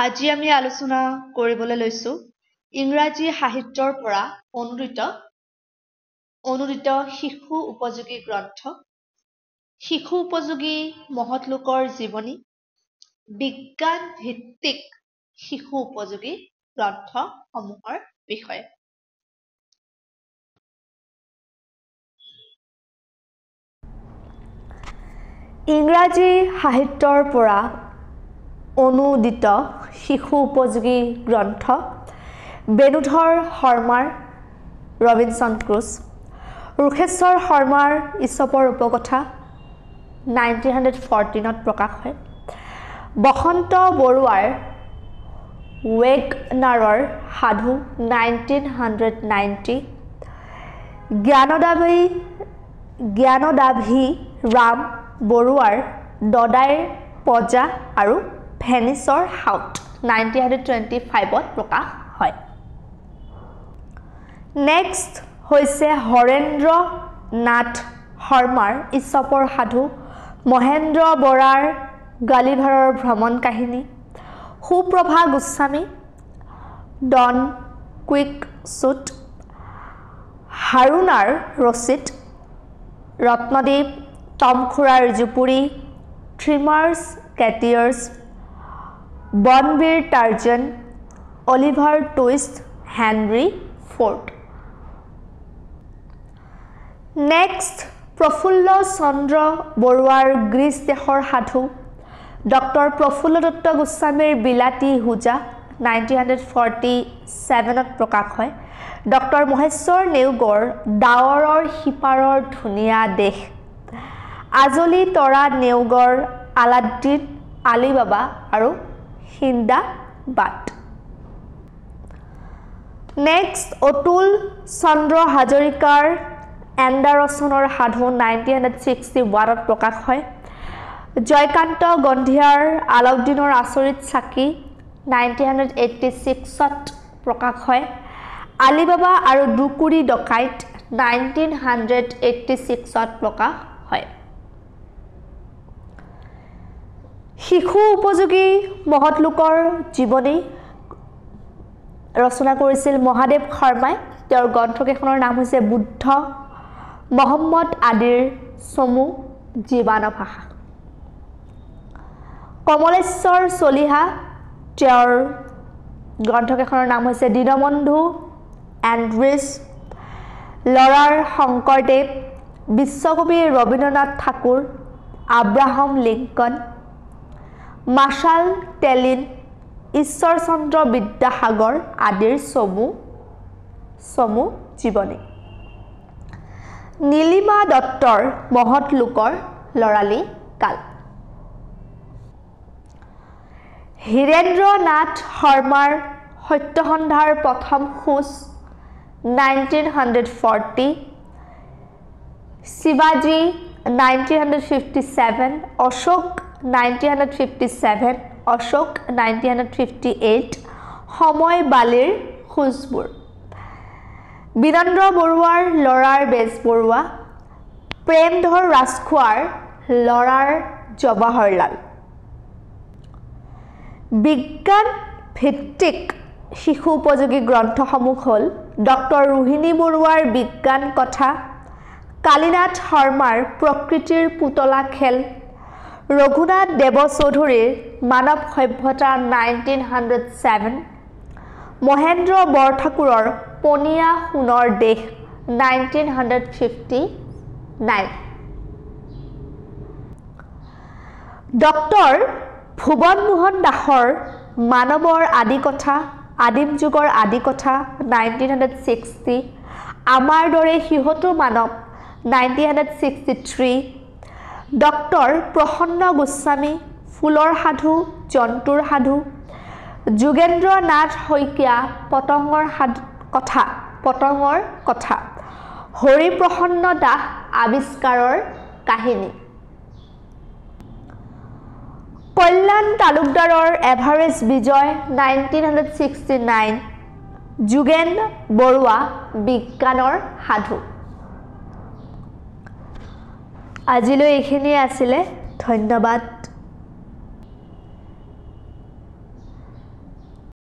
আজি আমি আলোচনা কৰিবলৈ লৈছো ইংৰাজী সাহিত্যৰ পৰা অনুদিত শিশু উপযোগী গ্ৰন্থ, শিশু উপযোগী মহৎ লোকৰ জীৱনী, বিজ্ঞান ভিত্তিক শিশু উপযোগী গ্ৰন্থসমূহৰ বিষয়ে। ইংৰাজী সাহিত্যৰ পৰা অনুদিত শিশু উপযোগী গ্ৰন্থ বেণুধৰ শৰ্মাৰ ৰবিনসন ক্ৰুজ, ৰোষেশ্বৰ শৰ্মাৰ ইছপৰ উপকথা 1914ত প্ৰকাশ হয়, বসন্ত বৰুৱাৰ ৱেগনাৰৰ সাধু 1990, জ্ঞানদাভি ৰাম বৰুৱাৰ দদাইৰ পজা আৰু ভেনিছৰ হাউট 1925ত প্ৰকাশ হয়। নেক্সট হৈছে হৰেন্দ্ৰ নাথ শৰ্মাৰ ইছপৰ সাধু, মহেন্দ্ৰ বৰাৰ গালিভাৰৰ ভ্ৰমণ কাহিনী, সুপ্ৰভা গোস্বামী ডন কুইকশ্বুট, হাৰুনাৰ ৰচিদ, ৰত্নদ্বীপ টমখুৰাৰ জুপুৰি, ট্ৰিমাৰ্ছ কেটিয়াৰ্ছ, বনবীৰ Tarzan, Oliver Twist, Henry Ford. Next Prafulla Chandra বৰুৱাৰ গ্ৰীচ দেশৰ সাধু, ডক্টৰ প্ৰফুল্ল দত্ত গোস্বামীৰ বিলাতী হোজা 1947ত প্ৰকাশ হয়, ডক্টৰ মহেশ্বৰ নেওগৰ ডাৱৰৰ সিপাৰৰ ধুনীয়া দেশ, আজলি তৰা নেওগৰ আলাদ্দিন আলিবাবা আৰু সিন্দাবাদ। নেক্সট অতুল চন্দ্ৰ হাজৰিকাৰ এণ্ডাৰছনৰ সাধু 1961ত প্ৰকাশ হয়, জয়কান্ত গন্ধিয়াৰ আলাউদ্দিনৰ আচৰিত চাকি 1986ত প্ৰকাশ হয়, আলিবাবা আৰু দুকুৰি ডকাইত 1986ত প্ৰকাশ হয়। শিশু উপযোগী মহৎ লোকৰ জীৱনী ৰচনা কৰিছিল মহাদেৱ শৰ্মাই, তেওঁৰ গ্ৰন্থকেইখনৰ নাম হৈছে বুদ্ধ, মহম্মদ আদিৰ চমু জীৱান ভাষা। কমলেশ্বৰ চলিহা, তেওঁৰ গ্ৰন্থকেইখনৰ নাম হৈছে দীনবন্ধু এণ্ড্ৰিছ, লৰাৰ শংকৰদেৱ, বিশ্বকবি Rabindranath Thakur, Abraham Lincoln, Marshal Stalin, Ishwarchandra Vidyasagar আদিৰ চমু জীৱনী। নীলিমা দত্তৰ মহৎ লোকৰ লৰালি কাল, হীৰেন্দ্ৰ নাথ শৰ্মাৰ সত্যসন্ধাৰ প্ৰথম খোজ 1940, শিৱাজী 1957, অশোক 1957, অশোক 1958, সময় বালিৰ খোজবোৰ, বীৰেন্দ্ৰ বৰুৱাৰ ল'ৰাৰ বেজবৰুৱা, প্ৰেমধৰ ৰাজখোৱাৰ ল'ৰাৰ জৱাহৰলাল। বিজ্ঞান ভিত্তিক শিশু উপযোগী গ্ৰন্থসমূহ হ'ল ডক্টৰ ৰোহিণী বৰুৱাৰ বিজ্ঞান কথা, কালীনাথ শৰ্মাৰ প্ৰকৃতিৰ পুতলা খেল, ৰঘুনাথ দেৱচৌধুৰীৰ মানৱ সভ্যতা 1907, মহেন্দ্ৰ বৰঠাকুৰৰ পনীয়া সোণৰ দেশ 1959, ডক্টৰ ভুৱন মোহন দাসৰ মানৱৰ আদি কথা, আদিম যুগৰ আদি কথা 1960, আমাৰ দৰে সিহঁতো মানৱ 1963, ডক্টৰ প্ৰসন্ন গোস্বামী ফুলৰ সাধু, জন্তুৰ সাধু, যোগেন্দ্ৰ নাথ শইকীয়া পতংগৰ কথা, হৰিপ্ৰসন্ন দাস আৱিষ্কাৰৰ কাহিনী, কল্যাণ তালুকদাৰৰ এভাৰেষ্ট বিজয় 1969, যোগেন বৰুৱা বিজ্ঞানৰ সাধু। আজিলৈ এইখিনিয়ে আছিলে, ধন্যবাদ।